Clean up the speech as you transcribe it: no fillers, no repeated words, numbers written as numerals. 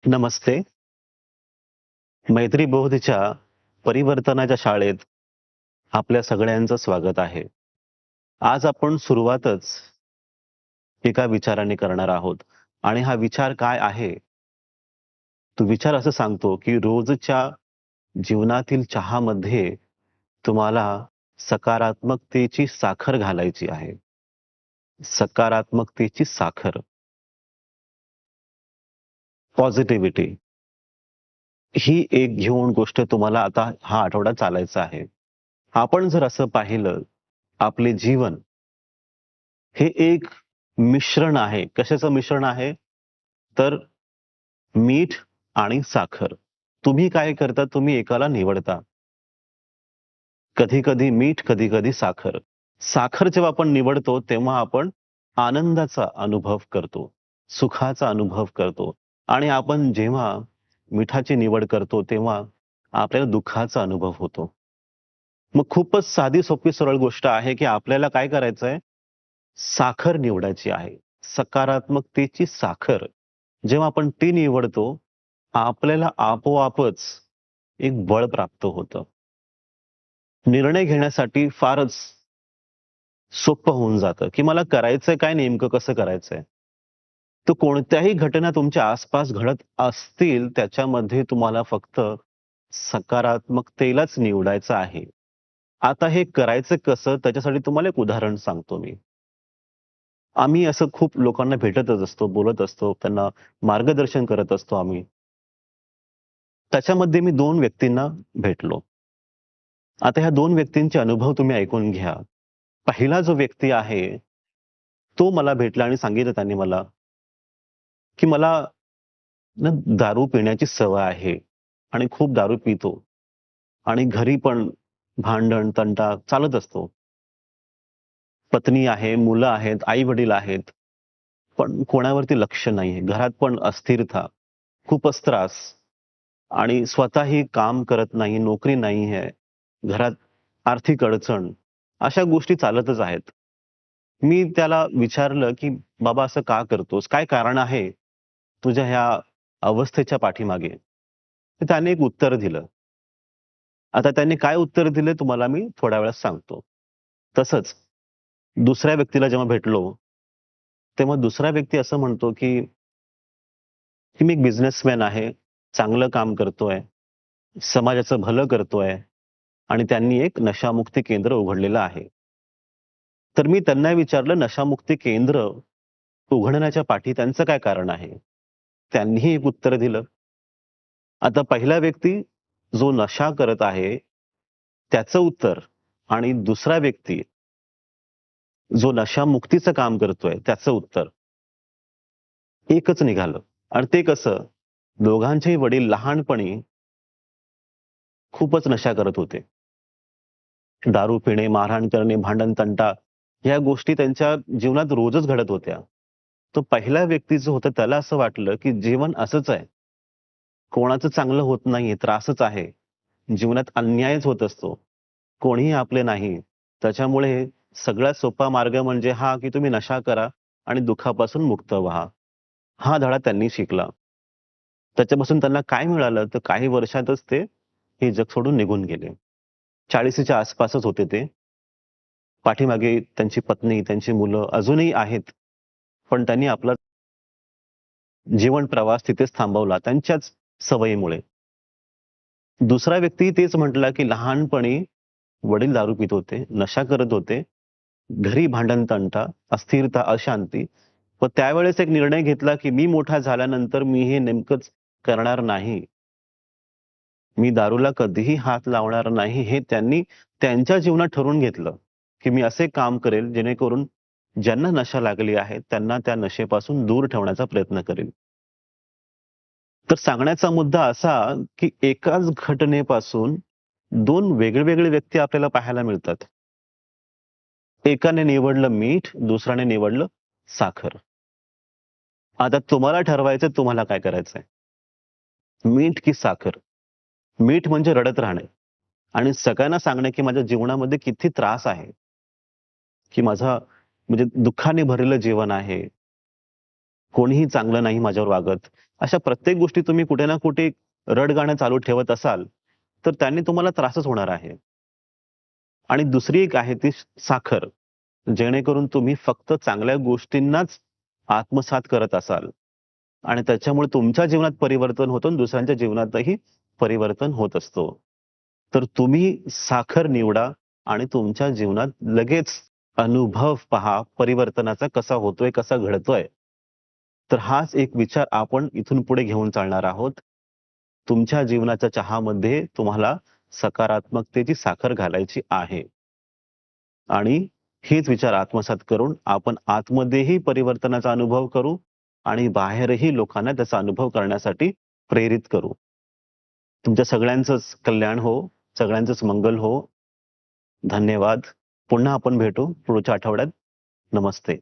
नमस्ते. मैत्री बोधच्या परिवर्तनाच्या शाळेत आपल्या सगळ्यांचं स्वागत आहे. आज आपण सुरुवातच एका विचाराने करणार आहोत आणि हा विचार काय आहे? तो विचार असं सांगतो, की रोजच्या जीवनातील चहामध्ये तुम्हाला सकारात्मकतेची साखर घालायची आहे. सकारात्मकतेची साखर, पॉझिटिव्हिटी ही एक घेऊन गोष्ट तुम्हाला आता हा आठवडा चालायचा आहे. आपण जर असं पाहिलं, आपले जीवन हे एक मिश्रण आहे. कशाचं मिश्रण आहे? तर मीठ आणि साखर. तुम्ही काय करता? तुम्ही एकाला निवडता. कधी-कधी मीठ, कधी-कधी साखर. साखर जेव्हा आपण निवडतो, तेव्हा आपण आनंदाचा अनुभव करतो, सुखाचा अनुभव करतो आणि आपण जेव्हा मिठाची निवड करतो, तेव्हा आपल्याला दुःखाचा अनुभव होतो. मग खूपच साधी, सोपी, सरळ गोष्ट आहे, की आपल्याला काय करायचंय? साखर निवडायची आहे. सकारात्मकतेची साखर. जेव्हा आपण ती निवडतो, आपल्याला आपोआपच एक बळ प्राप्त होतं. निर्णय घेण्यासाठी फारच सोपं होऊन जातं, की मला करायचंय काय, नेमकं कसं करायचंय? तर कोणत्याही घटना तुमच्या आसपास घडत असतील, त्याच्यामध्ये तुम्हाला फक्त सकारात्मकतेलाच निवडायचं आहे. आता हे करायचं कसं? त्याच्यासाठी तुम्हाला एक उदाहरण सांगतो मी. आम्ही असं खूप लोकांना भेटतच असतो, बोलत असतो, त्यांना मार्गदर्शन करत असतो आम्ही. त्याच्यामध्ये मी 2 व्यक्तींना भेटलो. आता ह्या 2 व्यक्तींचे अनुभव तुम्ही ऐकून घ्या. पहिला जो व्यक्ती आहे, तो मला भेटला आणि सांगितलं त्यांनी मला, की मला ना दारू पिण्याची सवय आहे आणि खूप दारू पितो आणि घरी पण भांडण, तंटा चालत असतो. पत्नी आहे, मुलं आहेत, आई-वडील आहेत, पण कोणावरती लक्ष नाहीये. घरात पण अस्थिरता, खूपच त्रास आणि स्वतःही काम करत नाही, नोकरी नाही आहे. घरात आर्थिक अडचण, अशा गोष्टी चालतच आहेत. मी त्याला विचारलं, की "बाबा असं का करतोस? काय कारण आहे तुझ्या ह्या अवस्थेच्या पाठीमागे?" तर त्याने एक उत्तर दिलं. आता त्याने काय उत्तर दिले तुम्हाला मी थोड्या वेळात सांगतो. तसंच दुसऱ्या व्यक्तीला जेव्हा भेटलो, तेव्हा दुसरा व्यक्ती असं म्हणतो, की "मी एक बिझनेसमॅन आहे, चांगलं काम करतोय, समाजाचं भलं करतोय आणि त्यांनी एक नशामुक्ती केंद्र उघडलेलं आहे." तर मी त्यांना विचारलं, "नशामुक्ती केंद्र उघडण्याच्या पाठी त्यांचं काय कारण आहे?" त्यांनीही एक उत्तर दिलं. आता पहिला व्यक्ती जो नशा करत आहे, त्याचं उत्तर आणि दुसरा व्यक्ती जो नशामुक्तीचं काम करतोय, त्याचं उत्तर एकच निघालं. आणि ते कसं? दोघांचेही वडील लहानपणी खूपच नशा करत होते. दारू पिणे, मारहाण करणे, भांडण-तंटा ह्या गोष्टी त्यांच्या जीवनात रोजच घडत होत्या. तो पहिला व्यक्ती जो होता त्याला असं वाटलं, की जीवन असंच आहे. कोणाचं चांगलं होत नाहीये, त्रासच आहे. जीवनात अन्यायच होत असतो. कोणीही आपले नाही. त्याच्यामुळे सगळ्यात सोपा मार्ग म्हणजे हा, की तुम्ही नशा करा आणि दुःखापासून मुक्त व्हा. हा धडा त्यांनी शिकला. त्याच्यापासून त्यांना काय मिळालं, तर काही वर्षातच ते हे जग सोडून निघून गेले. 40च्या आसपासच होते ते. पाठीमागे त्यांची पत्नी, त्यांची मुलं अजूनही आहेत. पण त्यांनी आपला जीवन प्रवास तिथेच थांबवला त्यांच्याच सवयीमुळे. दुसरा व्यक्ती तेच म्हटला, की लहानपणी वडील दारू पीत होते, नशा करत होते, घरी भांडण-तंटा, अस्थिरता, अशांती. पण त्यावेळेस एक निर्णय घेतला, की मी मोठा झाल्यानंतर मी हे नेमकंच करणार नाही. मी दारूला कधीही हात लावणार नाही, हे त्यांनी त्यांच्या जीवनात ठरवून घेतलं, की मी असे काम करेल जेणेकरून ज्यांना नशा लागली आहे, त्यांना त्या नशेपासून दूर ठेवण्याचा प्रयत्न करेल. तर सांगण्याचा मुद्दा असा, की एकाच घटनेपासून 2 वेगळे-वेगळे व्यक्ती आपल्याला पाहायला मिळतात. एकाने निवडलं मीठ, दुसऱ्याने निवडलं साखर. आता तुम्हाला ठरवायचं तुम्हाला काय करायचंय? मीठ की साखर? मीठ म्हणजे रडत राहणे आणि सगळ्यांना सांगणे, की माझ्या जीवनामध्ये किती त्रास आहे, की माझा म्हणजे दुःखाने भरलेलं जीवन आहे. कोणीही चांगलं नाही माझ्यावर वागत. अशा प्रत्येक गोष्टी तुम्ही कुठे ना कुठे रडगाणं चालू ठेवत असाल, तर त्यांनी तुम्हाला त्रासच होणार आहे. आणि दुसरी एक आहे ती साखर. जेणेकरून तुम्ही फक्त चांगल्या गोष्टींनाच आत्मसात करत असाल आणि त्याच्यामुळे तुमच्या जीवनात परिवर्तन होतं आणि दुसऱ्यांच्या जीवनातही परिवर्तन होत असतो. तर तुम्ही साखर निवडा आणि तुमच्या जीवनात लगेच अनुभव पहा परिवर्तनाचा कसा होतोय, कसा घडतोय. तर हाच एक विचार आपण इथून पुढे घेऊन चालणार आहोत. तुमच्या जीवनाच्या चहामध्ये तुम्हाला सकारात्मकतेची साखर घालायची आहे. आणि हेच विचार आत्मसात करून आपण आतमध्येही परिवर्तनाचा अनुभव करू आणि बाहेरही लोकांना त्याचा अनुभव करण्यासाठी प्रेरित करू. तुमच्या सगळ्यांचंच कल्याण हो, सगळ्यांचंच मंगल हो. धन्यवाद. पुन्हा आपण भेटू पुढच्या आठवड्यात. नमस्ते.